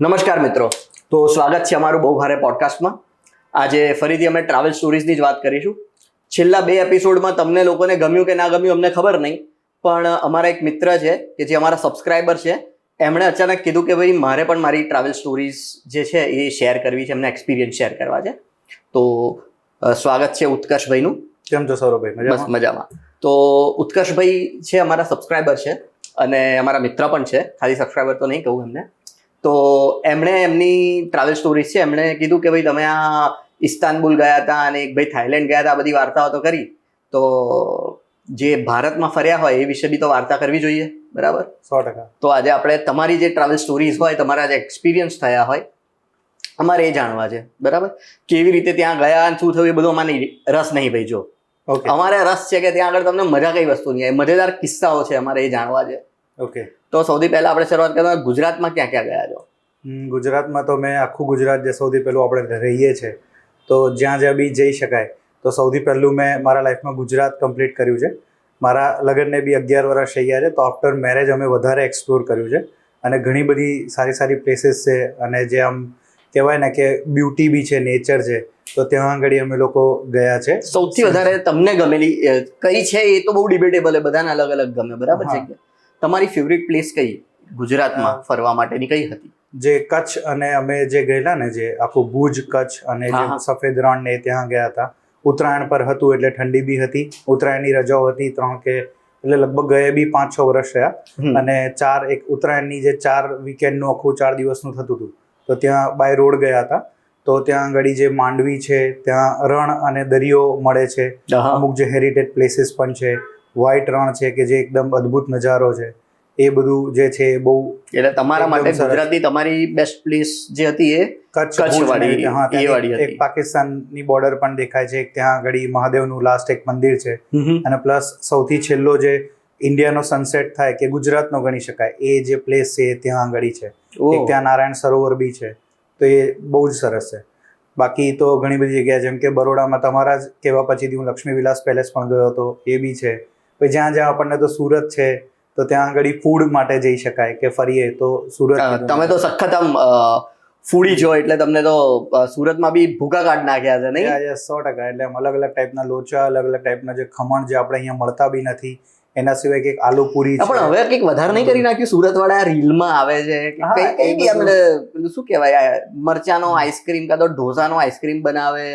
નમસ્કાર મિત્રો, તો સ્વાગત છે અમારું બહુ ભારે પોડકાસ્ટમાં. આજે ફરીથી અમે ટ્રાવેલ સ્ટોરીઝની જ વાત કરીશું. છેલ્લા 2 એપિસોડમાં તમને લોકોને ગમ્યું કે ના ગમ્યું અમને ખબર નહીં, પણ અમારા એક મિત્ર છે કે જે અમારા સબસ્ક્રાઈબર છે, એમણે અચાનક કીધું કે ભાઈ મારે પણ મારી ટ્રાવેલ સ્ટોરીઝ જે છે એ શેર કરવી છે, એમના એક્સપિરિયન્સ શેર કરવા છે. તો સ્વાગત છે ઉત્કર્ષભાઈનું. કેમ છો સૌરભભાઈ? બસ મજામાં. તો ઉત્કર્ષભાઈ છે અમારા સબસ્ક્રાઈબર છે અને અમારા મિત્ર પણ છે, ખાલી સબસ્ક્રાઈબર તો નહીં કહું એમને. તો એમણે એમની ટ્રાવેલ સ્ટોરીઝ છે, એમણે કીધું કે ભાઈ તમે આ ઇસ્તાનબુલ ગયા હતા અને એક ભાઈ થાઈલેન્ડ ગયા હતા, આ બધી વાર્તાઓ તો કરી, તો જે ભારતમાં ફર્યા હોય એ વિશે બી તો વાર્તા કરવી જોઈએ, બરાબર? 100%. તો આજે આપણે તમારી જે ટ્રાવેલ સ્ટોરીઝ હોય, તમારા જે એક્સપિરિયન્સ થયા હોય, અમારે એ જાણવા છે, બરાબર? કેવી રીતે ત્યાં ગયા અને શું થયું એ બધું અમારે રસ નહીં ભાઈ. જો અમારે રસ છે કે ત્યાં આગળ તમને મજા કઈ વસ્તુની આવે, મજેદાર કિસ્સાઓ છે, અમારે એ જાણવા છે. ઓકે, તો સૌથી પહેલા આપણે શરૂઆત કરતા ગુજરાતમાં ક્યાં ક્યાં ગયા છો? ગુજરાતમાં તો મેં આખું ગુજરાત જે સૌથી પહેલું આપણે રહીએ છીએ, તો જ્યાં જ્યાં બી જઈ શકાય, તો સૌથી પહેલું મેં મારા લાઈફમાં ગુજરાત કમ્પ્લીટ કર્યું છે. મારા લગ્નને બી 11 વર્ષ થઈ ગયા છે, તો આફ્ટર મેરેજ અમે વધારે એક્સપ્લોર કર્યું છે અને ઘણી બધી સારી સારી પ્લેસીસ છે અને જે આમ કહેવાય ને કે બ્યુટી બી છે, નેચર છે, તો ત્યાં આગળ અમે લોકો ગયા છે. સૌથી વધારે તમને ગમેલી કઈ છે એ તો બહુ ડિબેટેબલ, બધાને અલગ અલગ ગમે, બરાબર છે? તમારી ફેવરિટ પ્લેસ કઈ ગુજરાતમાં ફરવા માટેની કઈ હતી? જે કચ્છ અને અમે જે ગયેલા ને, જે આખું ભુજ કચ્છ અને જે સફેદ રણ ને ત્યાં ગયા હતા. ઉત્તરાયણ પર હતું એટલે ઠંડી બી હતી, ઉત્તરાયણની રજાઓ હતી 3 કે એટલે લગભગ ગયે બી 5-6 વર્ષ થયા અને 4 એક ઉત્તરાયણની જે 4 વીકેન્ડનું આખું 4 દિવસનું થતું હતું, તો ત્યાં બાય રોડ ગયા હતા. તો ત્યાં આગળ જે માંડવી છે, ત્યાં રણ અને દરિયો મળે છે, અમુક જે હેરિટેજ પ્લેસીસ પણ છે, વ્હાઈટ રણ છે કે જે એકદમ અદ્ભુત નજારો છે, એ બધું જે છે બહુ. એટલે તમારા માટે ગુજરાતની તમારી બેસ્ટ પ્લેસ જે હતી એ કચ્છ વાળી. એક પાકિસ્તાનની બોર્ડર પણ દેખાય છે, ત્યાં આગળ મહાદેવનું લાસ્ટ એક મંદિર છે અને પ્લસ સૌથી છેલ્લો જે ઇન્ડિયાનો સનસેટ થાય કે ગુજરાતનો ગણી શકાય એ જે પ્લેસ છે ત્યાં આગળ છે. એક ત્યાં નારાયણ સરોવર બી છે, તો એ બહુ જ સરસ છે. બાકી તો ઘણી બધી જગ્યા, જેમ કે બરોડામાં તમારા જ કહેવા પછીથી હું લક્ષ્મી વિલાસ પેલેસ પણ ગયો હતો, એ બી છે. પછી જ્યાં જ્યાં આપણને તો સુરત છે, તો ત્યાં આગળ ફૂડ માટે જઈ શકાય કે ફરીએ તો સુરત. તમે તો સખત આમ ફૂડી છો એટલે તમને તો સુરતમાં બી ભૂકા કાઢ નાખ્યા છે, નહીં? 100%. એટલે આમ અલગ અલગ ટાઈપના લોચા, અલગ અલગ ટાઈપના જે ખમણ જે આપણે અહીંયા મળતા બી નથી, એના સિવાય કંઈક આલુ પૂરી છે. પણ હવે કંઈક વધારે નહીં કરી નાખ્યું? સુરત વાળા રીલમાં આવે છે કઈ બી આપણે પેલું શું કહેવાય, મરચાનો આઈસ્ક્રીમ કાં તો ઢોસાનો આઈસ્ક્રીમ બનાવે,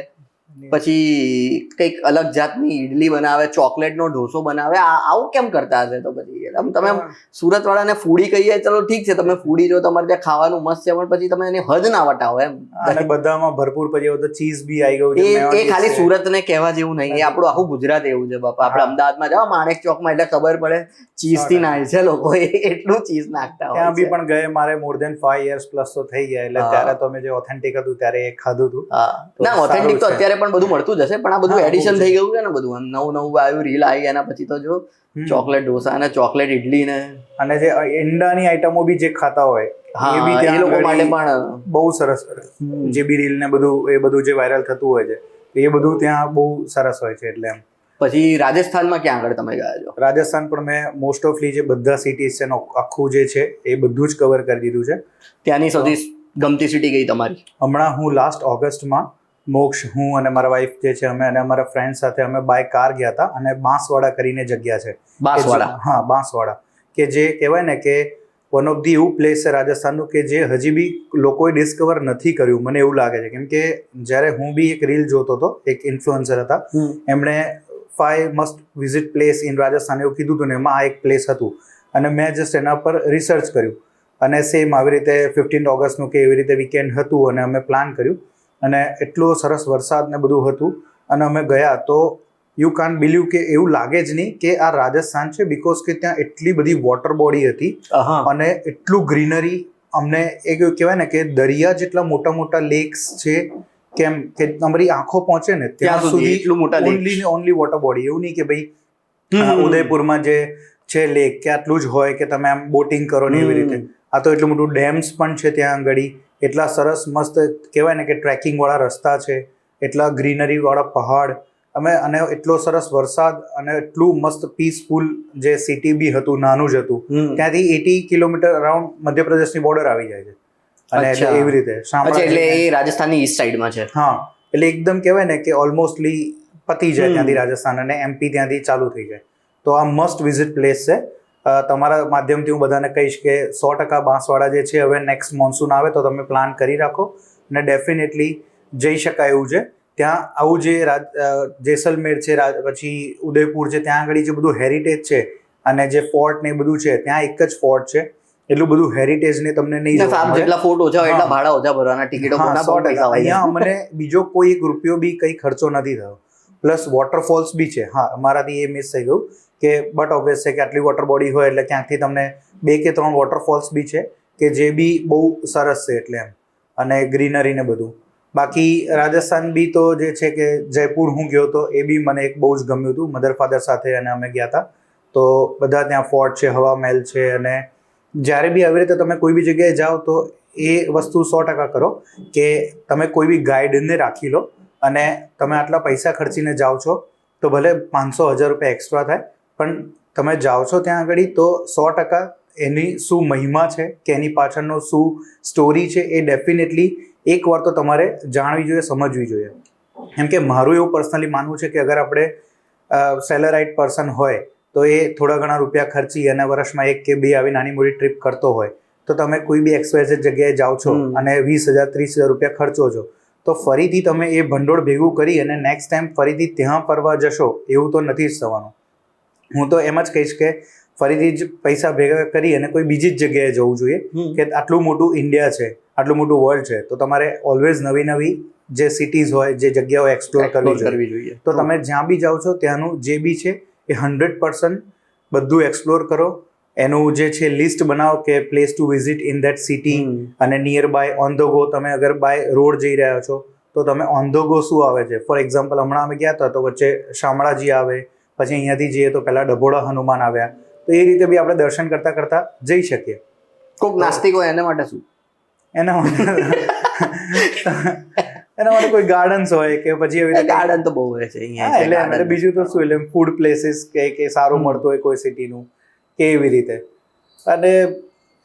પછી કંઈક અલગ જાતની ઈડલી બનાવે, ચોકલેટનો ઢોસો બનાવે. આવું કેમ કરતા હશે? તો પછી તમે સુરત વાળાને ફૂડી કહીએ, ચલો ઠીક છે, તમે ફૂડી જો, તમારે ત્યાં ખાવાનું મસ્ત છે, પણ પછી તમે એની હદ ના વટાવો એમ. અને બધામાં ભરપૂર પછી તો ચીઝ બી આવી ગયું છે. એ ખાલી સુરતને કહેવા જેવું નહીં, એ આપણું આખું ગુજરાત એવું છે બાપા. આપણે અમદાવાદમાં જાઓ માણેક ચોકમાં એટલે ખબર પડે ચીઝ થી નાય છે લોકો, એટલું ચીઝ નાખતા હોય. ત્યાં બી પણ ગયે મારે મોર ધેન 5 years પ્લસ તો થઈ ગયા, એટલે ત્યારે તો અમે જે ઓથેન્ટિક હતું ત્યારે એ ખાધું હતું. ના, ઓથેન્ટિક તો અત્યારે પણ બધું મળતું જ હશે, પણ આ બધું એડિશન થઈ ગયું છે ને, બધું નવું આવ્યું, રીલ આવી, એના પછી તો જો ચોકલેટ ઢોસા ને ચોકલેટ ઇડલી ને અને જે ઈંડાની આઈટમો બી જે ખાતા હોય એ બી એ લોકો માટે પણ બહુ સરસ. જે બી રીલ ને બધું એ બધું જે વાયરલ થતું હોય છે, એ બધું ત્યાં બહુ સરસ હોય છે. એટલે એમ પછી રાજસ્થાનમાં ક્યાં આગળ તમે ગયા છો? રાજસ્થાન પણ મેં મોસ્ટ ઓફલી જે બધા સિટીઝ છે આખું જે છે એ બધું જ કવર કરી દીધું છે. ત્યાંની સૌથી ગમતી સિટી કઈ તમારી? હમણાં હું લાસ્ટ ઓગસ્ટમાં મોક્ષ, હું અને મારા વાઈફ જે છે, અમે અને અમારા ફ્રેન્ડ સાથે અમે બાય કાર ગયા હતા અને બાંસવાડા કરીને જગ્યા છે. બાંસવાડા? હા, બાંસવાડા, કે જે કહેવાય ને કે વન ઓફ ધી એવું પ્લેસ છે રાજસ્થાનનું કે જે હજી બી લોકોએ ડિસ્કવર નથી કર્યું, મને એવું લાગે છે. કેમ કે જ્યારે હું બી એક રીલ જોતો હતો, એક ઇન્ફ્લુએન્સર હતા, એમણે 5 must visit place in Rajasthan એવું કીધું હતું ને, એમાં આ એક પ્લેસ હતું અને મેં જસ્ટ એના પર રિસર્ચ કર્યું અને સેમ આવી રીતે 15 ઓગસ્ટનું કે એવી રીતે વીકેન્ડ હતું અને અમે પ્લાન કર્યું અને એટલો સરસ વરસાદ ને બધું હતું અને અમે ગયા. તો યુ કાન્ટ બિલીવ કે એવું લાગે જ નહીં કે આ રાજસ્થાન છે, બિકોઝ કે ત્યાં એટલી બધી વોટર બોડી હતી અને એટલું ગ્રીનરી. અમને એક કહેવાય ને કે દરિયા જેટલા મોટા મોટા લેક્સ છે, કેમ કે તમારી આંખો પહોંચે ને ત્યાં સુધી એટલું મોટા ઓનલી વોટર બોડી. એવું નહીં કે ભાઈ ઉદયપુરમાં જે છે લેક કે આટલું જ હોય કે તમે આમ બોટિંગ કરો ને એવી રીતે. આ તો એટલું મોટું ડેમ્સ પણ છે ત્યાં આગળ, એટલા સરસ મસ્ત કહેવાય ને કે ટ્રેકિંગ વાળા રસ્તા છે, એટલા ગ્રીનરી વાળા પહાડ, અને એટલો સરસ વરસાદ અને એટલું મસ્ત પીસફુલ જે સિટી બી હતું, નાનું જ હતું. ત્યાંથી 80 કિલોમીટર અરાઉન્ડ મધ્યપ્રદેશની બોર્ડર આવી જાય છે. અને એટલે અચ્છા. એવી રીતે અચ્છા, શામળાજી એટલે ને- એ રાજસ્થાનની ઈસ્ટ સાઈડમાં છે. હા, એટલે એકદમ કહેવાય ને કે ઓલમોસ્ટલી પતી જાય હમ. ત્યાંથી રાજસ્થાન અને એમપી ત્યાંથી ચાલુ થઈ જાય. તો આ મસ્ટ વિઝિટ પ્લેસ છે. તમારા માધ્યમથી હું બધાને કહીશ કે 100% બાંસવાડા જે છે, હવે નેક્સ્ટ મોન્સૂન આવે તો તમે પ્લાન કરી રાખો અને ડેફિનેટલી જઈ શકાય એવું છે. ત્યાં આવું જે જેસલમેર છે, પછી ઉદયપુર છે, ત્યાં આગળ જે બધું હેરિટેજ છે અને જે ફોર્ટ ને એ બધું છે, ત્યાં એક જ ફોર્ટ છે. એટલું બધું હેરિટેજ ને તમને નહીં જોવા સાહેબ, મળે. જેટલા ફોટ ઓછા હોય એટલા હા. ભાડા ઓછા ભરવાના, ટિકિટો હા, કોના 100%. પૈસા હોય અહીંયા અમને બીજો કોઈ એક રૂપિયો બી કંઈ ખર્ચો નથી થયો. પ્લસ વોટરફોલ્સ બી છે. હા, અમારાથી એ મિસ થઈ ગયું કે બટ ઓબ્વિયસ છે કે આટલી વોટર બોડી હોય એટલે ક્યાંકથી તમને 2 કે 3 વોટરફોલ્સ બી છે કે જે બી બહુ સરસ છે એટલે એમ, અને ગ્રીનરી ને બધું. બાકી રાજસ્થાન બી તો જે છે કે જયપુર હું ગયો હતો એ બી મને એક બહુ જ ગમ્યું હતું. મધર ફાધર સાથે અને અમે ગયા હતા. તો બધા ત્યાં ફોર્ટ છે, હવા મહેલ છે, અને જ્યારે બી આવી રીતે તમે કોઈ બી જગ્યાએ જાઓ તો એ વસ્તુ 100% કરો કે તમે કોઈ બી ગાઈડને રાખી લો. અને તમે આટલા પૈસા ખર્ચીને જાઓ છો તો ભલે 500-1000 રૂપિયા એક્સ્ટ્રા થાય, પણ તમે જાઓ છો ત્યાં આગળ તો 100% એની શું મહિમા છે કે એની પાછળનો શું સ્ટોરી છે એ ડેફિનેટલી એકવાર તો તમારે જાણવી જોઈએ, સમજવી જોઈએ. કેમ કે મારું એવું પર્સનલી માનવું છે કે અગર આપણે સેલરાઇટ પર્સન હોય તો એ થોડા ઘણા રૂપિયા ખર્ચી અને વર્ષમાં 1 કે 2 આવી નાની મોટી ટ્રીપ કરતો હોય, તો તમે કોઈ બી XYZ જગ્યાએ જાઓ છો અને 20,000-30,000 રૂપિયા ખર્ચો છો, તો ફરીથી તમે એ ભંડોળ ભેગું કરી અને નેક્સ્ટ ટાઈમ ફરીથી ત્યાં ફરવા જશો એવું તો નથી જ થવાનું. હું તો એમ જ કહીશ કે ફરીથી જ પૈસા ભેગા કરી અને કોઈ બીજી જ જગ્યાએ જવું જોઈએ. કે આટલું મોટું ઇન્ડિયા છે, આટલું મોટું વર્લ્ડ છે, તો તમારે ઓલવેઝ નવી નવી જે સિટીઝ હોય, જે જગ્યાઓ એક્સપ્લોર કરવી જોઈએ. તો તમે જ્યાં બી જાઓ છો ત્યાંનું જે બી છે એ 100% બધું એક્સપ્લોર કરો. એનું જે છે લિસ્ટ બનાવો કે place to visit in that city, અને near by on the go તમે અગર બાય રોડ જઈ રહ્યા છો તો તમે ઓન ધ ગો શું આવે છે. ફોર એક્ઝામ્પલ, હમણાં અમે ગયા હતા તો વચ્ચે શામળાજી આવે, પછી અહીંયાથી જઈએ તો પહેલા ડભોડા હનુમાન આવ્યા. તો એ રીતે બી આપણે દર્શન કરતા કરતા જઈ શકીએ. કોઈક નાસ્તિક હોય એના માટે શું? એના માટે કોઈ ગાર્ડન્સ હોય કે પછી એવી રીતે ગાર્ડન તો બહુ હોય છે અહીંયા. હા, એટલે બીજું તો શું, એટલે ફૂડ પ્લેસીસ કે સારું મળતું હોય કોઈ સિટીનું કે એવી રીતે. અને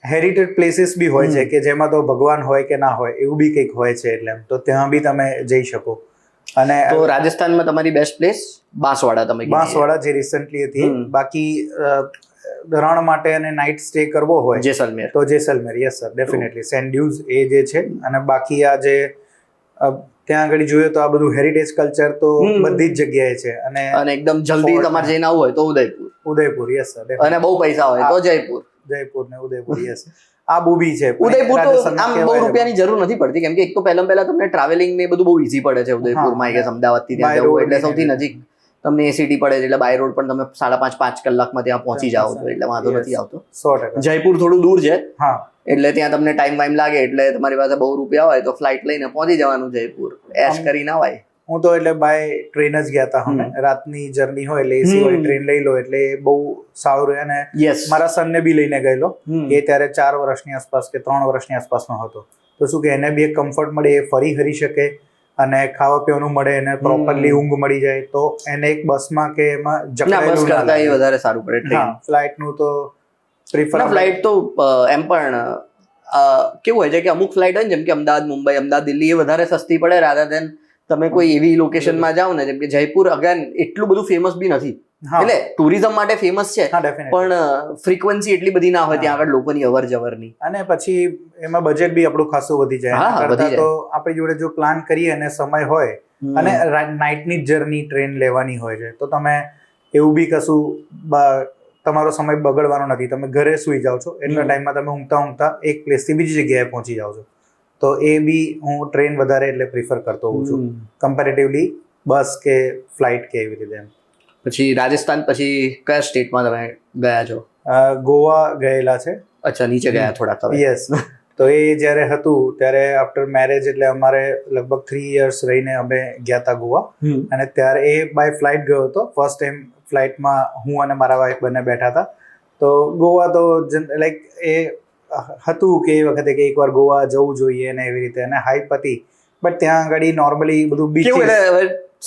હેરિટેજ પ્લેસીસ બી હોય છે કે જેમાં તો ભગવાન હોય કે ના હોય એવું બી કંઈક હોય છે, એટલે તો ત્યાં બી તમે જઈ શકો. અને તો રાજસ્થાનમાં તમારી બેસ્ટ પ્લેસ બાંસવાડા તમે કીધી. બાંસવાડા જે રિસન્ટલી હતી. બાકી રણ માટે અને નાઇટ સ્ટે કરવો હોય જેસલમેર. તો Jaisalmer, yes sir, definitely sand dunes એ જે છે. અને બાકી આ જે ત્યાં આગળ જોઈએ તો આ બધું હેરિટેજ કલ્ચર તો બધી જ જગ્યાએ છે. અને એકદમ જલ્દી તમારે જઈને આવવું હોય તો ઉદયપુર, યસ સર, અને બહુ પૈસા હોય તો જયપુર ને ઉદયપુર, યસ. આ બુબી છે. ઉદયપુર તો આમ બહુ રૂપિયાની જરૂર નથી પડતી, કેમ કે એક તો પહેલા તમને ટ્રાવેલિંગ ને બધું બહુ ઈઝી પડે છે ઉદયપુરમાં. કે અમદાવાદથી ત્યાં જવું એટલે સૌથી નજીક તમને એ સિટી પડે છે, એટલે બાય રોડ પણ તમે 5.5 કલાકમાં ત્યાં પહોંચી જાઓ છો, એટલે વાંધો નથી આવતો. 100%. જયપુર થોડું દૂર છે, હા, એટલે ત્યાં તમને ટાઈમ લાગે, એટલે તમારી પાસે બહુ રૂપિયા હોય તો ફ્લાઇટ લઈને પહોંચી જવાનું જયપુર, એશ કરી ના હોય. હું તો એટલે બાય ટ્રેન જ ગયા હતા. અમે રાતની જર્ની હોય એટલે એસી વાળી ટ્રેન લઈ લો એટલે બહુ સારું રહે. અને મારા સનને બી લઈને ગયેલો, એ ત્યારે 4 વર્ષની આસપાસ કે 3 વર્ષની આસપાસનો હતો. તો શું કે એને બી એક કમ્ફર્ટ મળે, એ ફરી હરી શકે અને ખાવા પીવાનું મળે, એને પ્રોપરલી ઊંઘ મળી જાય. તો એને એક બસમાં કે એમાં જકડાયેલું ના લાગે, એ વધારે સારું પડે. હા, ફ્લાઇટનું તો પ્રિફર. ફ્લાઇટ તો એમ પણ કેવું હોય છે કે અમુક ફ્લાઇટ હોય ને, જેમ કે અમદાવાદ મુંબઈ, અમદાવાદ દિલ્હી, એ વધારે સસ્તી પડે રાધર દેન તમે કોઈ એવી લોકેશનમાં જાઓ ને, જેમ કે જયપુર અગેન એટલું બધું ફેમસ બી નથી. એટલે ટુરિઝમ માટે ફેમસ છે, પણ ફ્રીક્વન્સી એટલી બધી ના હોય ત્યાં આગળ લોકોની અવર જવરની. અને પછી એમાં બજેટ બી આપણું ખાસું વધી જાય. તો આપણી જોડે જો પ્લાન કરીએ અને સમય હોય અને નાઇટની જર્ની ટ્રેન લેવાની હોય છે, તો તમે એવું બી કશું તમારો સમય બગડવાનો નથી. તમે ઘરે સુઈ જાઓ છો, એટલા ટાઈમમાં તમે ઊંઘતા એક પ્લેસથી બીજી જગ્યાએ પહોંચી જાઓ છો. તો એ બી હું ટ્રેન વધારે એટલે પ્રિફર કરતો હોઉં છું કમ્પેરેટિવલી બસ કે ફ્લાઇટ કે એવી રીતે. પછી રાજસ્થાન પછી કયા સ્ટેટમાં તમે ગયા છો? ગોવા ગયેલા છે. અચ્છા, નીચે ગયા થોડા. યસ. તો એ જ્યારે હતું ત્યારે આફ્ટર મેરેજ, એટલે અમારે લગભગ 3 years રહીને અમે ગયા હતા ગોવા. અને ત્યારે એ બાય ફ્લાઇટ ગયો હતો. ફર્સ્ટ ટાઈમ ફ્લાઇટમાં હું અને મારા વાઈફ બંને બેઠા હતા. તો ગોવા તો લાઈક એ હતું કે એ વખતે કે એકવાર ગોવા જવું જોઈએ ને એવી રીતે, અને હાઈપ હતી. બટ ત્યાં આગળ નોર્મલી બધું બીચ.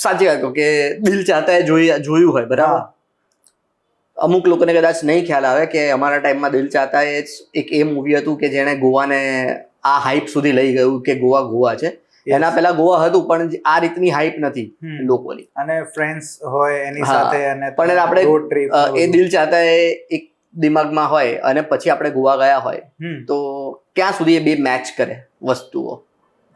સાચી વાત કે દિલ ચાહતા હે જોયું હોય, બરાબર. અમુક લોકોને કદાચ નહીં ખ્યાલ આવે કે અમારા ટાઈમમાં દિલ ચાહતા હે એક એ મૂવી હતું કે જેણે ગોવાને આ હાઈપ સુધી લઈ ગયું કે ગોવા છે. એના પહેલા ગોવા હતું પણ આ રીતની હાઈપ નથી લોકોની. અને ફ્રેન્ડ્સ હોય એની હા. સાથે અને પણ આપણે રોડ ટ્રીપ એ દિલ ચાહતા હે એક દિમાગમાં હોય અને પછી આપણે ગોવા ગયા હોય તો ક્યાં સુધી એ બે મેચ કરે વસ્તુઓ?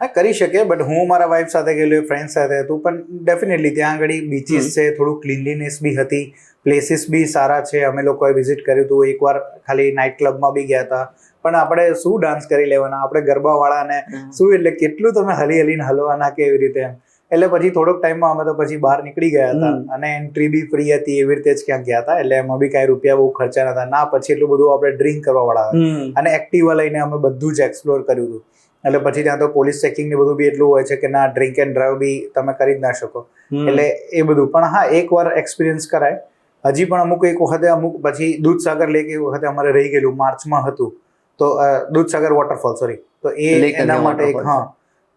હા, કરી શકે, બટ હું મારા વાઇફ સાથે ગયેલો, ફ્રેન્ડ સાથે હતું, પણ ડેફિનેટલી ત્યાં આગળ બીચીસ છે, થોડું ક્લીનલીનેસ બી હતી, પ્લેસીસ બી સારા છે. અમે લોકોએ વિઝિટ કર્યું હતું, એકવાર ખાલી નાઇટ ક્લબમાં બી ગયા હતા, પણ આપણે શું ડાન્સ કરી લેવાના, આપણે ગરબાવાળાને શું, એટલે કેટલું તમે હલીને હલવાના કે એવી રીતે એમ. એટલે પછી થોડોક ટાઈમમાં અમે તો પછી બહાર નીકળી ગયા હતા અને એન્ટ્રી બી ફ્રી હતી, એવી રીતે જ ક્યાંક ગયા હતા, એટલે એમાં બી કાંઈ રૂપિયા બહુ ખર્ચા નતા ના. પછી એટલું બધું આપણે ડ્રિંક કરવા વાળા હોય અને એક્ટિવા લઈને અમે બધું જ એક્સપ્લોર કર્યું હતું. એટલે પછી ત્યાં તો પોલીસ ચેકિંગ ને બધું બી એટલું હોય છે કે ના, ડ્રિંક એન્ડ ડ્રાઈવ બી તમે કરી જ ના શકો. એટલે એ બધું પણ હા, એકવાર એક્સપિરિયન્સ કરાય. હજી પણ એક વખતે પછી દૂધસાગર લેક એક વખતે અમારે રહી ગયેલું, માર્ચમાં હતું, તો દૂધસાગર વોટરફોલ, સોરી, તો એ એના માટે એક હા.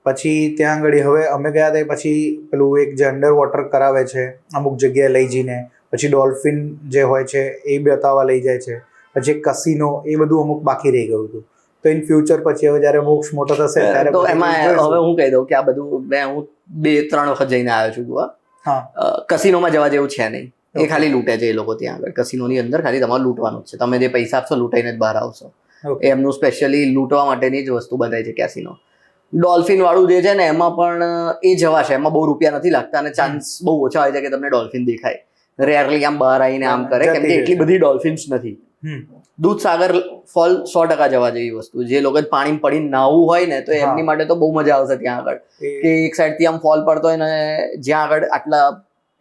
પછી ત્યાં આગળ હવે અમે ગયા હતા, પછી પેલું એક જે અંડર વોટર કરાવે છે અમુક જગ્યાએ લઈ જઈને, પછી ડોલ્ફિન જે હોય છે એ બતાવવા લઈ જાય છે, પછી કસીનો, એ બધું અમુક બાકી રહી ગયું હતું. તો ઇન ફ્યુચર પછી હવે જ્યારે મોક્ષ મોટો થશે ત્યારે તો એમાં હવે હું કહી દઉં કે આ બધું હું 2-3 વખત જઈને આવ્યો છું ગોવા. હા, કસિનોમાં જવા જેવું છે નહીં, એ ખાલી લૂંટે છે એ લોકો ત્યાં આગળ. કસિનોની અંદર ખાલી તમારે લૂંટવાનું જ છે, તમે જે પૈસા આપશો લૂંટાઈને જ બહાર આવશો. એમનું સ્પેશિયલી લૂંટવા માટેની જ વસ્તુ બતાવી છે કેસિનો. ડોલ્ફિન વાળું જે છે ને એમાં પણ એ જવાશે, એમાં બહુ રૂપિયા નથી લાગતા અને ચાન્સ બહુ ઓછા હોય છે કે તમને ડોલ્ફિન દેખાય. રેરલી આમ બહાર આવીને આમ કરે, કેમ કે એટલી બધી ડોલ્ફિન્સ નથી. દૂધસાગર ફોલ 100% જવા જેવી વસ્તુ. જે લોકો પાણીમાં પડીને નાવું હોય ને તો એમની માટે તો બહુ મજા આવશે ત્યાં આગળ, કે એક સાઈડ થી આમ ફોલ પડતો હોય ને જ્યાં આગળ આટલા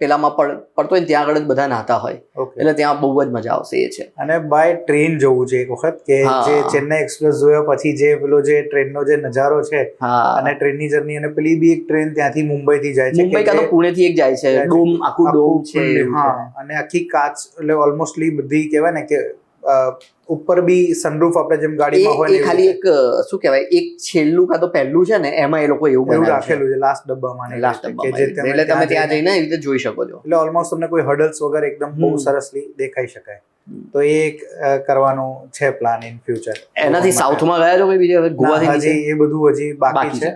પેલામાં પડતો હોય ને ત્યાં આગળ જ બધા નાતા હોય, એટલે ત્યાં બહુ જ મજા આવશે. એ છે. અને બાય ટ્રેન જવું છે એક વખત, કે જે ચેન્નાઈ એક્સપ્રેસ જોયા પછી જે પેલો જે ટ્રેનનો જે નજારો છે અને ટ્રેનની જર્ની, અને પેલી બી એક ટ્રેન ત્યાંથી મુંબઈ થી જાય છે, મુંબઈ કાં તો પુણે થી એક જાય છે, ડોમ, આખું ડોમ છે. હા, અને આખી કાચ, એટલે ઓલમોસ્ટલી બધી કહેવાય ને કે ઉપર બી સનરૂફ આપણે જેમ ગાડીમાં હોય, ખાલી એક શું કહેવાય, એક છેલ્લું કાં તો પહેલું છે ને એમાં એ લોકો એવું રાખેલું છે લાસ્ટ ડબ્બામાં, એટલે તમે ત્યાં જઈને એવી રીતે જોઈ શકો છો. એટલે ઓલમોસ્ટ તમને કોઈ હર્ડલ્સ વગર એકદમ બહુ સરસલી દેખાઈ શકાય. તો એ એક કરવાનું છે પ્લાન ઇન ફ્યુચર. એનાથી સાઉથમાં ગયા છો કોઈ બીજે? ગોવાથી હજી એ બધું હજી બાકી છે.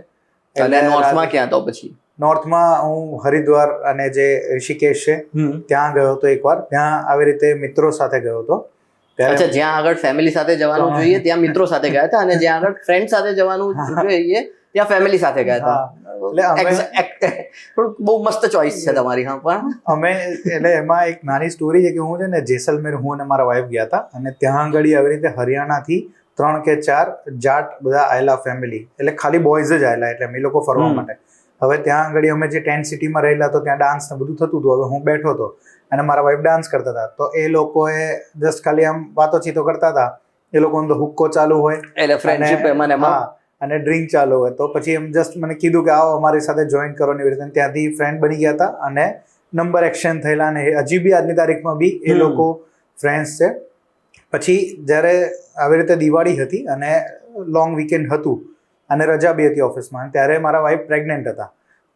અને નોર્થમાં ક્યાં તો? પછી નોર્થમાં હું હરિદ્વાર અને જે ઋષિકેશ છે ત્યાં ગયો હતો એકવાર. ત્યાં આવી રીતે મિત્રો સાથે ગયો હતો. અચ્છા, જ્યાં આગળ ફેમિલી સાથે જવાનું જોઈએ ત્યાં મિત્રો સાથે ગયા હતા, અને જ્યાં આગળ ફ્રેન્ડ સાથે જવાનું જોઈએ ત્યાં ફેમિલી સાથે ગયા હતા. બહુ મસ્ત ચોઈસ છે તમારી. હા, પણ અમે એટલે એમાં એક નાની સ્ટોરી છે કે હું છે ને જેસલમેર, હું અને મારા વાઈફ ગયા હતા, અને ત્યાં આગળ આવી રીતે હરિયાણાથી 3 કે 4 જાટ બધા આવેલા ફેમિલી, એટલે ખાલી બોયઝ જ આવેલા, એટલે અમે લોકો ફરવા માટે. હવે ત્યાં આગળ અમે જે ટેન્ટ સિટીમાં રહેલા તો ત્યાં ડાન્સ ને બધું થતું હતું. હવે હું બેઠો હતો અને મારા વાઈફ ડાન્સ કરતા હતા, તો એ લોકોએ જસ્ટ ખાલી આમ વાતોચીતો કરતા હતા. એ લોકોનો તો હુક્કો ચાલુ હોય, એટલે ફ્રેન્ડશિપ એમાં અને ડ્રિંક ચાલુ હોય, તો પછી એમ જસ્ટ મને કીધું કે આવો અમારી સાથે જોઈન કરો ને એવી રીતે. ત્યાંથી ફ્રેન્ડ બની ગયા હતા અને નંબર એક્સચેન્જ થયેલા, અને હજી બી આજની તારીખમાં બી એ લોકો ફ્રેન્ડ્સ છે. પછી જ્યારે આવી રીતે દિવાળી હતી અને લોંગ વીકેન્ડ હતું અને રજા બી હતી ઓફિસમાં, ત્યારે મારા વાઈફ પ્રેગ્નન્ટ હતા,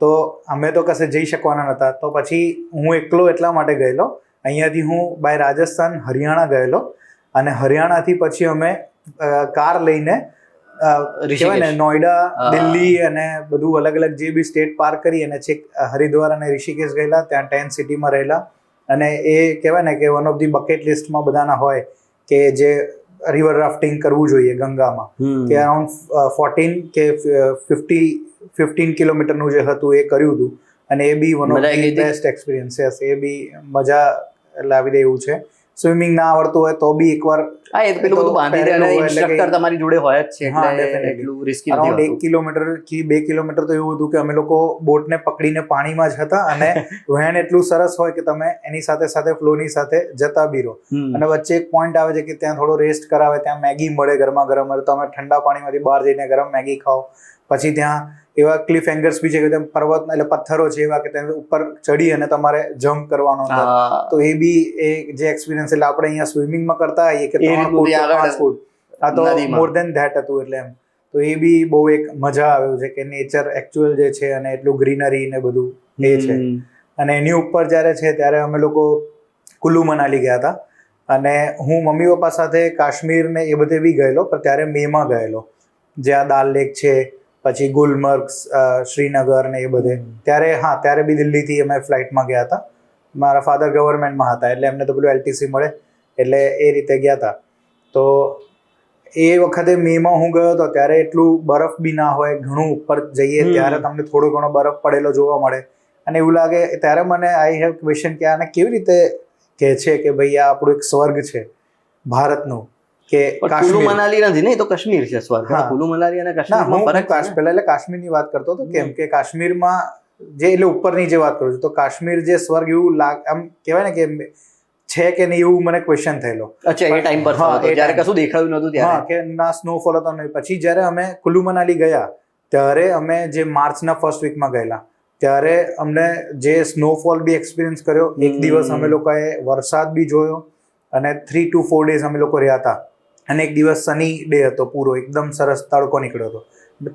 તો અમે તો કશે જઈ શકવાના નહોતા. તો પછી હું એકલો એટલા માટે ગયેલો, અહીંયાથી હું બાય રાજસ્થાન હરિયાણા ગયેલો, અને હરિયાણાથી પછી અમે કાર લઈને કહેવાય ને નોઈડા, દિલ્હી અને બધું અલગ અલગ જે બી સ્ટેટ પાર કરી અને છેક હરિદ્વાર અને ઋષિકેશ ગયેલા. ત્યાં ટેન્ટ સિટીમાં રહેલા, અને એ કહેવાય ને કે વન ઓફ ધી બકેટ લિસ્ટમાં બધાના હોય કે જે રિવર રાફ્ટિંગ કરવું જોઈએ ગંગામાં, કે અરાઉન્ડ 14 કે 15 કિલોમીટરનું જે હતું એ કર્યું હતું, અને એ બી one of the best experience છે. એ બી મજા લાવી દે એવું છે. સ્વિમિંગ ના આવડતું હોય તો બી એકવાર પેલું બધું બાંધી દે, ઇન્સ્ટ્રક્ટર તમારી જોડે હોય જ છે, એટલે એટલું રિસ્કી નથી. અરાઉન્ડ 1 કિલોમીટર થી 2 કિલોમીટર તો એવું હતું કે અમે લોકો બોટને પકડીને પાણીમાં જ હતા, અને વહેણ એટલું સરસ હોય કે તમે એની સાથે સાથે ફ્લોની સાથે જતા બી રહો. અને વચ્ચે એક પોઈન્ટ આવે છે કે ત્યાં થોડો રેસ્ટ કરાવે, ત્યાં મેગી મળે ગરમા ગરમ, તમે ઠંડા પાણીમાંથી બહાર જઈને ગરમ મેગી ખાઓ. પછી ત્યાં એવા ક્લિફ હેંગર્સ બી છે કે તેમ પર્વત, એટલે પથ્થરો છે એવા કે ત્યાં ઉપર ચડી અને તમારે જમ્પ કરવાનો. તો એ બી જે એક્સપિરિયન્સ, એટલે આપણે અહીંયા સ્વિમિંગમાં કરતા હોઈએ કે 3 ફૂટ 5 ફૂટ, આ તો મોર દેન ધેટ હતું. એટલે એમ તો એ બી બહુ એક મજા આવ્યું છે કે નેચર એકચ્યુઅલ જે છે, અને એટલું ગ્રીનરી ને બધું એ છે. અને એની ઉપર જ્યારે છે ત્યારે અમે લોકો કુલ્લુ મનાલી ગયા હતા, અને હું મમ્મી પપ્પા સાથે કાશ્મીર ને એ બધે બી ગયેલો, પણ ત્યારે મેમાં ગયેલો. જ્યાં દાલ લેક છે, પછી ગુલમર્ગ, શ્રીનગર ને એ બધે. ત્યારે બી દિલ્હીથી અમે ફ્લાઇટમાં ગયા હતા. મારા ફાધર ગવર્મેન્ટમાં હતા એટલે એમને તો પેલું LTC મળે એટલે એ રીતે ગયા હતા. તો એ વખતે મેમાં હું ગયો હતો ત્યારે એટલું બરફ બી ના હોય, ઘણું ઉપર જઈએ ત્યારે તમને થોડો ઘણો બરફ પડેલો જોવા મળે અને એવું લાગે. ત્યારે મને આઈ હેવ ક્વેશ્ચન કે આને કેવી રીતે કહે છે કે ભાઈ આ આપણું એક સ્વર્ગ છે ભારતનું, કે કુલુ મનાલી નથી ને, એ તો કાશ્મીર છે સ્વર્ગ. કુલુ મનાલી અને કાશ્મીરમાં ફરક છે. પહેલા એટલે કાશ્મીરની વાત કરતો હતો, કેમ કે કાશ્મીરમાં જે એટલે ઉપરની જે વાત કરું છું તો કાશ્મીર જે સ્વર્ગ એવું આમ કહેવાય ને કે છે કે નહીં એવું મને ક્વેશ્ચન થયેલો. અચ્છા, એ ટાઈમ પર જ્યારે કશું દેખાયું નતું ત્યારે. કે ના સ્નોફોલ હતો નહીં. પછી જ્યારે અમે કુલુ મનાલી ગયા ત્યારે અમે જે માર્ચના ફર્સ્ટ વીકમાં ગયેલા ત્યારે અમને જે સ્નોફોલ બી એક્સપિરિયન્સ કર્યો. એક દિવસ અમે લોકોએ વરસાદ બી જોયો અને 3 to 4 days અમે લોકો રહ્યા હતા. અને એક દિવસ સની ડે હતો, પૂરો એકદમ સરસ તડકો નીકળ્યો હતો.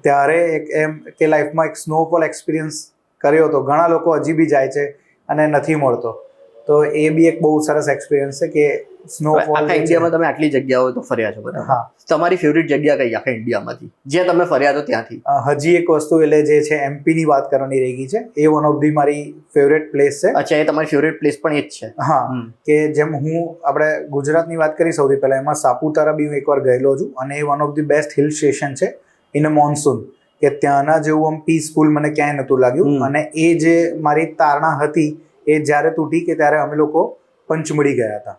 ત્યારે એક એમ કે લાઈફમાં એક સ્નોફોલ એક્સપિરિયન્સ કર્યો હતો. ઘણા લોકો હજી બી જાય છે અને નથી મળતો, તો એ બી એક બહુ સરસ એક્સપિરિયન્સ છે કે સ્નોફોલ. આખા ઇન્ડિયામાં તમે આટલી જગ્યાઓ તો ફર્યા છો બધા. હા, તમારી ફેવરિટ જગ્યા કઈ આખા ઇન્ડિયામાંથી જે તમે ફર્યા છો ત્યાંથી? હજી એક વસ્તુ એટલે જે છે MP ની વાત કરવાની રહી ગઈ છે. એ વન ઓફ ધી મારી ફેવરેટ પ્લેસ છે. અચ્છા, એ તમારી ફેવરેટ પ્લેસ પણ એ જ છે? હા, કે જેમ આપણે ગુજરાતની વાત કરી સૌથી પહેલા, એમાં સાપુતારા બી હું એકવાર ગયેલો છું અને એ one of the best hill station છે ઇન અ મોન્સૂન. કે ત્યાંના જેવું આમ પીસફુલ મને ક્યાંય નહોતું લાગ્યું. અને એ જે મારી તારણા હતી એ જ્યારે તૂટી કે ત્યારે અમે લોકો પંચમઢી ગયા હતા.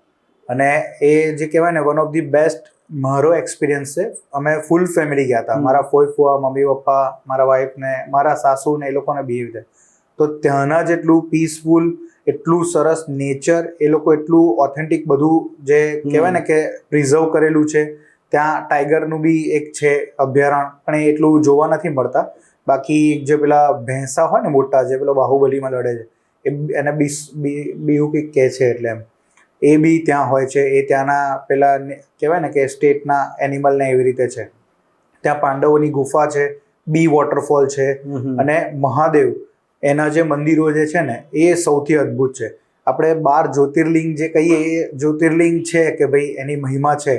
અને એ જે કહેવાય ને વન ઓફ ધી બેસ્ટ મારો એક્સપિરિયન્સ છે. અમે ફૂલ ફેમિલી ગયા હતા. મારા ફોઈ ફુવા, મમ્મી પપ્પા, મારા વાઈફ ને મારા સાસુ ને એ લોકોને બી એવી રીતે. તો ત્યાંના જેટલું પીસફુલ, એટલું સરસ નેચર, એ લોકો એટલું ઓથેન્ટિક બધું જે કહેવાય ને કે પ્રિઝર્વ કરેલું છે. ત્યાં ટાઈગરનું બી એક છે અભયારણ્ય, પણ એ એટલું જોવા નથી મળતા. બાકી જે પેલા ભેંસા હોય ને મોટા, જે પેલો બાહુબલીમાં લડે છે, એને બીહુ કંઈક કહે છે, એટલે એમ એ બી ત્યાં હોય છે. એ ત્યાંના પેલા કહેવાય ને કે સ્ટેટના એનિમલ ને એવી રીતે છે. ત્યાં પાંડવોની ગુફા છે, બી વોટરફોલ છે અને મહાદેવ એના જે મંદિરો જે છે ને એ સૌથી અદ્ભુત છે. આપણે 12 જ્યોતિર્લિંગ જે કહીએ એ જ્યોતિર્લિંગ છે કે ભાઈ એની મહિમા છે,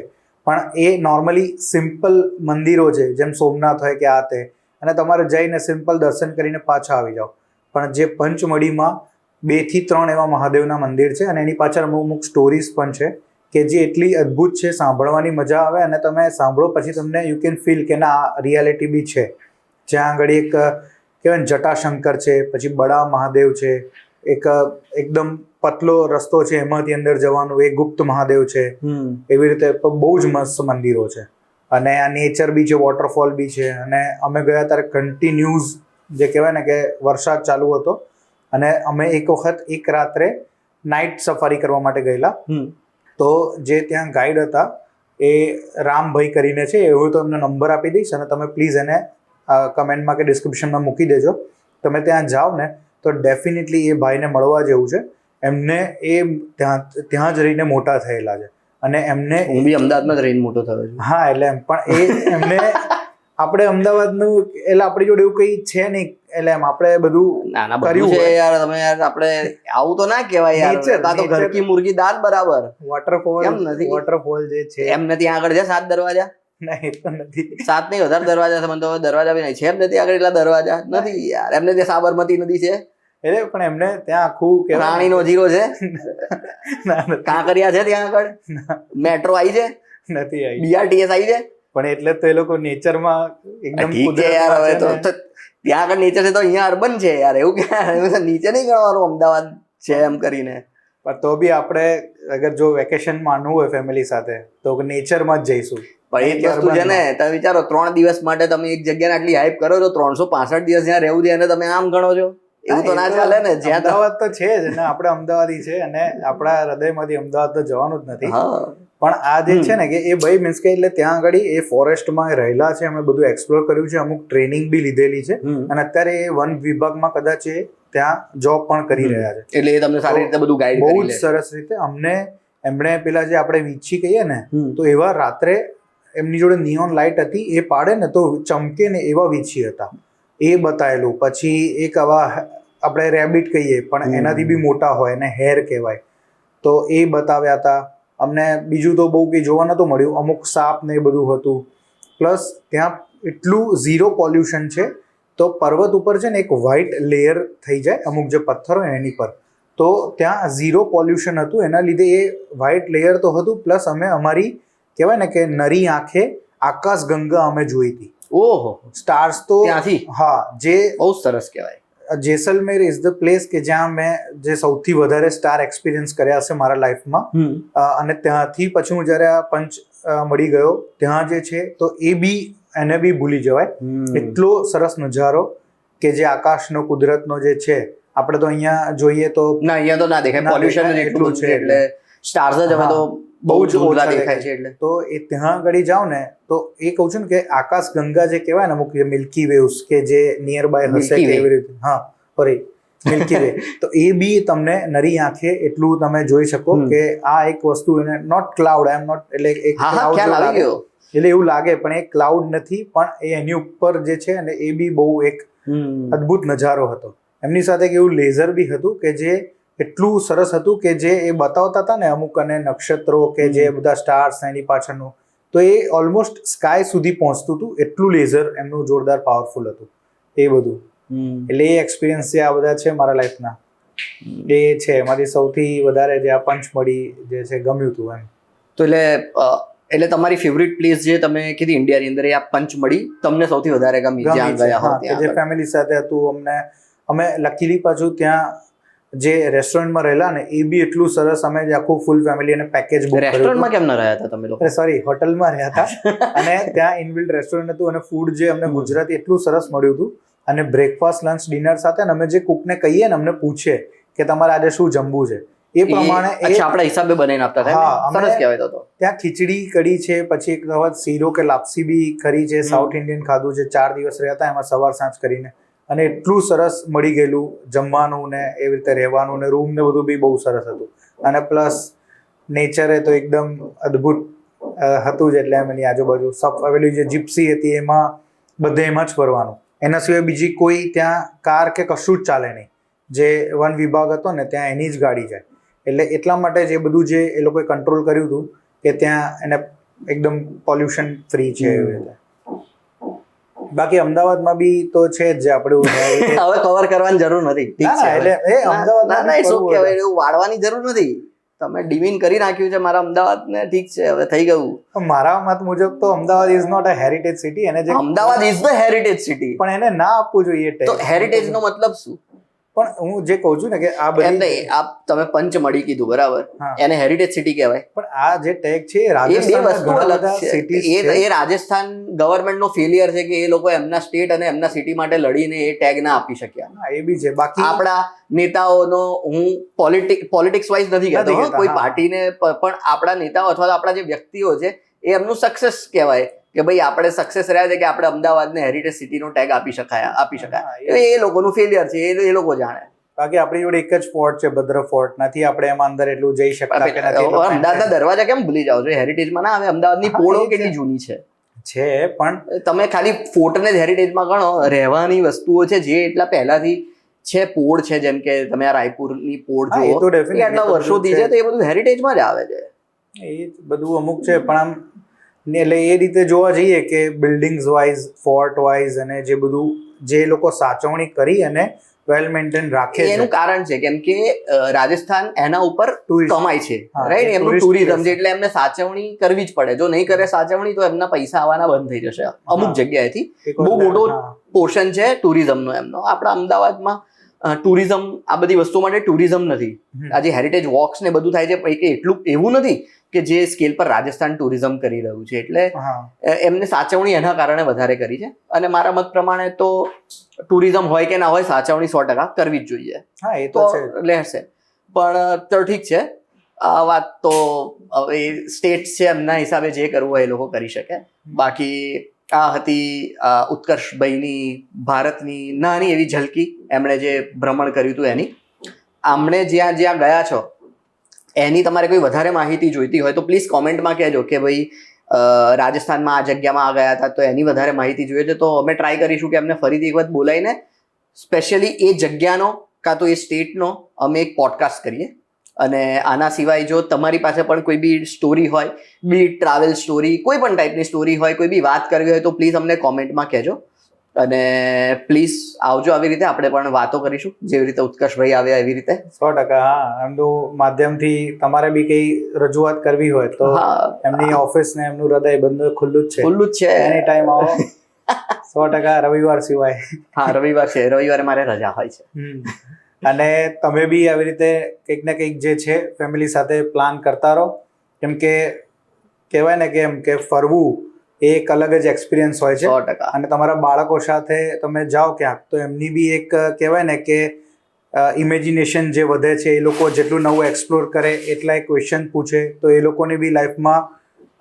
પણ એ નોર્મલી સિમ્પલ મંદિરો છે, જેમ સોમનાથ હોય કે આ તે, અને તમારે જઈને સિમ્પલ દર્શન કરીને પાછા આવી જાઓ. પણ જે પંચમઢીમાં 2 થી 3 એવા મહાદેવના મંદિર છે અને એની પાછળ અમુક સ્ટોરીઝ પણ છે કે જે એટલી અદ્ભુત છે, સાંભળવાની મજા આવે. અને તમે સાંભળો પછી તમને યુ કેન ફીલ કે ના આ રિયાલિટી બી છે. જ્યાં આગળ એક કહેવાય ને જટાશંકર છે, પછી બડા મહાદેવ છે, એક એકદમ પતલો રસ્તો છે એમાંથી અંદર જવાનું, એ ગુપ્ત મહાદેવ છે. એવી રીતે બહુ જ મસ્ત મંદિરો છે. અને આ નેચર બી છે, વોટરફોલ બી છે. અને અમે ગયા ત્યારે કન્ટિન્યુઝ જે કહેવાય ને કે વરસાદ ચાલુ હતો અને અમે એક વખત એક રાત્રે નાઇટ સફારી કરવા માટે ગયેલા. તો જે ત્યાં ગાઈડ હતા એ રામભાઈ કરીને છે, એવો તો એમનો નંબર આપી દઈશ અને તમે પ્લીઝ એને કમેન્ટમાં કે ડિસ્ક્રિપ્શનમાં મૂકી દેજો. તમે ત્યાં જાઓ ને તો ડેફિનેટલી એ ભાઈને મળવા જેવું છે. એમને એ ત્યાં જ રહીને મોટા થયેલા છે અને એમને, હું બી અમદાવાદમાં જ રહીને મોટો થયો છું. હા, એટલે એમ પણ એમને આપણે અમદાવાદનું એટલે આપણી જોડે એવું કઈ છે નહીં, એટલે એમ આપણે બધું કર્યું છે યાર. તમે યાર આપણે આવું તો ના કહેવાય યાર. આ તો ઘર કી મુર્ગી દાલ બરાબર. વોટરફોલ, એમ નથી, વોટરફોલ જે છે એમ નથી. આગળ છે 7 દરવાજા? નહીં, તો નથી. 7 નહીં, વધારે દરવાજા છે. મને તો દરવાજા બી નહીં છે. એમ નથી આગળ એટલા દરવાજા નથી યાર. એમને ત્યાં સાબરમતી નદી છે, એટલે પણ એમને ત્યાં આખું રાણીનો જીરો છે, કાંકરિયા છે, ત્યાં આગળ મેટ્રો આવી છે, નથી આવી, BRTS આવી છે. પણ એટલે તો એ લોકો નેચરમાં એકદમ ઠીક છે યાર. હવે તો ત્યાં આગળ નેચર છે તો અહીંયા અર્બન છે યાર. એવું કે નીચે નહીં ગણવાનું અમદાવાદ છે એમ કરીને. પણ તો બી આપણે અગર જો વેકેશન માનવું હોય ફેમિલી સાથે તો નેચરમાં જ જઈશું. પણ એ વસ્તુ છે ને, તમે વિચારો 3 દિવસ માટે તમે એક જગ્યાને આટલી હાઈપ કરો છો, 365 દિવસ જ્યાં રહેવું છે એને તમે આમ ગણો છો? એવું તો ના ચાલે ને. જ્યાં અમદાવાદ તો છે જ ને, આપણે અમદાવાદી છે અને આપણા હૃદયમાંથી અમદાવાદ તો જવાનું જ નથી. પણ આ જે છે ને કે એ ભાઈ મીન્સ કે એટલે ત્યાં આગળ એ ફોરેસ્ટમાં રહેલા છે, અમે બધું એક્સપ્લોર કર્યું છે, અમુક ટ્રેનિંગ બી લીધેલી છે અને અત્યારે એ વન વિભાગમાં કદાચ એ ત્યાં જોબ પણ કરી રહ્યા છે. એટલે એ તમને સારી રીતે બધું ગાઈડ કરી લે. બહુ જ સરસ રીતે એમણે પેલા જે આપણે વીછી કહીએ ને, તો એવા રાત્રે એમની જોડે નિયોન લાઇટ હતી, એ પાડે ને તો ચમકે ને એવા વીછી હતા, એ બતાવેલું. પછી એક આવા આપણે રેબિટ કહીએ પણ એનાથી બી મોટા હોય ને હેર કહેવાય, તો એ બતાવ્યા હતા અમને. બીજું તો બહુ કંઈ જોવા નહોતું મળ્યું, અમુક સાપ ને એ બધું હતું. પ્લસ ત્યાં એટલું ઝીરો પોલ્યુશન છે. તો પર્વત ઉપર છે ને એક વ્હાઇટ લેયર થઈ જાય અમુક જે પથ્થર હોય એની પર, તો ત્યાં ઝીરો પોલ્યુશન હતું. એના લીધે એ વ્હાઇટ લેયર તો હતું, પ્લસ અમે અમારી કહેવાય ને કે નરી આંખે આકાશ ગંગા અમે જોઈ હતી. ઓહો, સ્ટાર્સ તો ત્યાંથી? હા, જે બહુ સરસ કહેવાય. જેસલમેર ઇઝ ધ પ્લેસ કે જ્યાં મેં જે સૌથી વધારે સ્ટાર એક્સપિરિયન્સ કર્યા હશે મારા લાઈફમાં. અને ત્યાંથી પછી હું જ્યારે આ પંચ મળી ગયો ત્યાં જે છે તો એ બી એને બી ભૂલી જવાય. એટલો સરસ નજારો કે જે આકાશનો કુદરતનો જે છે, આપણે તો અહીંયા જોઈએ તો ના, અહીંયા તો ના દેખાય, પોલ્યુશન એટલું છે એટલે સ્ટાર્સ જ હવે તો બહુ જ ઓછા દેખાય છે. એટલે તો એ ત્યાં આગળ જાવ ને તો એ કહું છું ને કે આકાશ ગંગા જે કહેવાય ને અમુક મિલ્કી વેવ્સ કે જે નિયર બાય હશે કે એવી રીતે, હા સોરી મિલ્કી વે, તો એ બી તમને નરી આંખે એટલું તમે જોઈ શકો કે આ એક વસ્તુ એને note cloud, I am not, એટલે એક ક્લાઉડ એટલે એવું લાગે પણ એ ક્લાઉડ નથી, પણ એ એની ઉપર જે છે અને એ બી બહુ એક અદ્ભુત નજારો હતો. એમની સાથે એક એવું લેઝર બી હતું કે જે એટલું સરસ હતું કે જે એ બતાવતા હતા ને અમુક અને નક્ષત્રો કે જે બધા સ્ટાર્સ એની પાછળનું, તો એ ઓલમોસ્ટ સ્કાય સુધી પહોંચતું હતું. એટલું લેઝર એમનું જોરદાર પાવરફુલ હતું એ બધું. એટલે એ એક્સપિરિયન્સ જે આ બધા છે મારા લાઈફના, એ છે એમાંથી સૌથી વધારે જે આ પંચમઢી જે છે ગમ્યું હતું એમ. તો એટલે તમારી ફેવરિટ પ્લેસ જે તમે કીધી ઇન્ડિયાની અંદર એ આ પંચમઢી તમને સૌથી વધારે ગમી, જ્યાં ગયા હો ત્યાં? જે ફેમિલી સાથે હતું અમે લકીલી પાછું ત્યાં જે રેસ્ટોરન્ટમાં રહેલા ને એ બી એટલું સરસ, અમે આખું ફૂલ ફેમિલી અને પેકેજ બુક કર્યું. રેસ્ટોરન્ટમાં કેમ ન રહ્યા હતા તમે લોકો? સોરી, હોટલમાં રહ્યા હતા. અને ત્યાં ઇનબિલ્ટ રેસ્ટોરન્ટ હતું અને ફૂડ જે અમને ગુજરાતી એટલું સરસ મળ્યું હતું. અને બ્રેકફાસ્ટ, લંચ, ડિનર સાથે અમે જે કુકને કહીએ ને અમને પૂછે કે તમારે આજે શું જમવું છે, એ પ્રમાણે આપણા હિસાબે બનાવીને આપતા હતા. સરસ કહેવાય. તો ત્યાં ખીચડી કઢી છે, પછી એક વખત શીરો કે લાપસી બી ખરી છે, સાઉથ ઇન્ડિયન ખાધું છે. 4 દિવસ રહ્યા હતા એમાં સવાર સાંજ કરીને, અને એટલું સરસ મળી ગયેલું જમવાનું ને એવી રીતે રહેવાનું ને રૂમ ને બધું બી બહુ સરસ હતું. અને પ્લસ નેચરે તો એકદમ અદ્ભુત હતું જ. એટલે એમ એની આજુબાજુ આવેલી જે જીપ્સી હતી એમાં બધે એમાં જ ફરવાનું, એના સિવાય બીજી કોઈ ત્યાં કાર કે કશું જ ચાલે નહીં. જે વન વિભાગ હતો ને ત્યાં એની જ ગાડી જાય. એટલે એટલા માટે જે બધું જે એ લોકોએ કંટ્રોલ કર્યું હતું કે ત્યાં એને એકદમ પોલ્યુશન ફ્રી છે એવી રીતે. બાકી અમદાવાદમાં બી તો છે જ જે આપણું હવે કવર કરવાની જરૂર નથી. એટલે એ અમદાવાદ શું કહેવાય, એવું વાળવાની જરૂર નથી. તમે ડિમીન કરી નાખ્યું છે મારા અમદાવાદ ને, ઠીક છે, હવે થઈ ગયું. મારા મત મુજબ તો Ahmedabad is not a heritage city. એને જે Ahmedabad is the heritage city, પણ એને ના આપવું જોઈએ. તો હેરિટેજ નો મતલબ શું? પણ હું જે કહું છું ને કે આ બધી તમે પંચમઢી કીધું બરાબર, એને હેરિટેજ સિટી કહેવાય. પણ આ જે ટેગ છે એ રાજસ્થાન ગવર્મેન્ટ નો ફેલિયર છે કે એ લોકો એમના સ્ટેટ અને એમના સિટી માટે લડીને એ ટેગ ના આપી શક્યા. એ બી છે. બાકી આપણા નેતાઓનો, હું પોલિટિક્સ વાઇઝ નથી કહેતો કોઈ પાર્ટીને, પણ આપણા નેતાઓ અથવા આપણા જે વ્યક્તિઓ છે એ એમનું સક્સેસ કહેવાય કે ભાઈ આપણે સક્સેસ રહ્યા છે કે આપણે અમદાવાદને હેરિટેજ સિટીનો ટેગ આપી શકાય. એ લોકોનું ફેલિયર છે, એ લોકો જાણે. બાકી આપણી જોડે એક જ ફોર્ટ છે, ભદ્ર ફોર્ટ. નથી આપણે એમાં અંદર એટલું જઈ શકતા કે નથી. અમદાવાદના દરવાજા કેમ ભૂલી જાવ છો? હેરિટેજમાં ના આવે. અમદાવાદની પોળો કેટલી જૂની છે પણ તમે ખાલી ફોર્ટને જ હેરિટેજમાં ગણો. રહેવાની વસ્તુઓ છે જે એટલા પહેલાથી છે. પોળ છે, જેમ કે તમે આ રાયપુરની પોળ જુઓ, એટલા વર્ષોથી છે, તો એ બધું હેરિટેજમાં જ આવે છે. એ બધું અમુક છે, પણ આમ એટલે એ રીતે જોવા જઈએ કે બિલ્ડિંગ્સ વાઇઝ, ફોર્ટ વાઇઝ, અને જે બધું જે લોકો સાચવણી કરી અને વેલ મેન્ટેન રાખે છે, એનું કારણ છે કેમ કે રાજસ્થાન એના ઉપર કમાય છે, રાઈટ? એમનું ટુરિઝમ છે, એટલે એમને સાચવણી કરવી જ પડે. જો નહીં કરે સાચવણી તો એમના પૈસા આવવાના બંધ થઈ જશે. અમુક જગ્યાએથી બહુ મોટો પોર્શન છે ટુરિઝમનો એમનો. આપણા અમદાવાદમાં ટુરિઝમ, આ બધી વસ્તુઓ માટે ટુરિઝમ નથી. આજે હેરિટેજ વોક્સ ને બધું થાય છે, એટલું એવું નથી કે જે સ્કેલ પર રાજસ્થાન ટુરિઝમ કરી રહ્યું છે. એટલે એમને સાચવણી એના કારણે વધારે કરી છે. અને મારા મત પ્રમાણે તો ટુરિઝમ હોય કે ના હોય, સાચવણી 100% કરવી જ જોઈએ. એ તો લેશે. પણ તો ઠીક છે, આ વાત તો હવે સ્ટેટ છે, એમના હિસાબે જે કરવું હોય એ લોકો કરી શકે. બાકી આ હતી ઉત્કર્ષભાઈની ભારતની નાની એવી ઝલકી, એમણે જે ભ્રમણ કર્યું હતું એની. આમણે જ્યાં જ્યાં ગયા છો એની તમારે કોઈ વધારે માહિતી જોઈતી હોય તો પ્લીઝ કોમેન્ટમાં કહેજો કે ભાઈ રાજસ્થાનમાં આ જગ્યામાં આ ગયા હતા, તો એની વધારે માહિતી જોઈએ છે. તો અમે ટ્રાય કરીશું કે અમને ફરીથી એક વખત બોલાવીને સ્પેશિયલી એ જગ્યાનો કાં તો એ સ્ટેટનો અમે એક પોડકાસ્ટ કરીએ. અને આના સિવાય જો તમારી પાસે પણ કોઈ બી સ્ટોરી હોય, બી ટ્રાવેલ સ્ટોરી, કોઈ પણ ટાઈપની સ્ટોરી હોય, કોઈ બી વાત કરવી હોય તો પ્લીઝ અમને કોમેન્ટમાં કહેજો. અને પ્લીઝ આવજો, આવી રીતે આપણે પણ વાતો કરીશું જેવી રીતે ઉત્કર્ષભાઈ આવ્યા એવી રીતે. 100%. હા, એમનું માધ્યમથી તમારે બી કઈ રજૂઆત કરવી હોય તો એમની ઓફિસ ને એમનું હૃદય બંધ ખુલ્લું જ છે, ખુલ્લું જ છે, એની ટાઈમ આવો. 100%. રવિવાર સિવાય. હા, રવિવાર છે, રવિવારે મારે રજા હોય છે. અને તમે બી આવી રીતે કંઈક ને કંઈક જે છે ફેમિલી સાથે પ્લાન કરતા રહો, કેમ કે કહેવાય ને કે એમ કે ફરવું એ એક અલગ જ એક્સપિરિયન્સ હોય છે. 100%. અને તમારા બાળકો સાથે તમે જાઓ ક્યાંક તો એમની બી એક કહેવાય ને કે ઇમેજિનેશન જે વધે છે, એ લોકો જેટલું નવું એક્સપ્લોર કરે એટલા એ ક્વેશ્ચન પૂછે તો એ લોકોની બી લાઈફમાં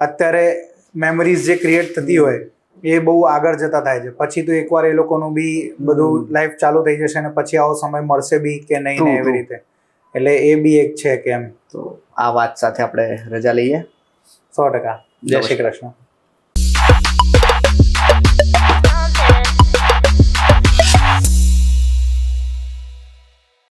અત્યારે મેમરીઝ જે ક્રિએટ થતી હોય એ બહુ આગળ જતા થાય છે. પછી તો એકવાર એ લોકોનું બી બધું લાઈફ ચાલુ થઈ જશે અને પછી આવો સમય મળશે બી કે નહીં ને એવી રીતે. એટલે એ બી એક છે કે એમ. તો આ વાત સાથે આપણે રજા લઈએ. 100%. જય શ્રી કૃષ્ણ.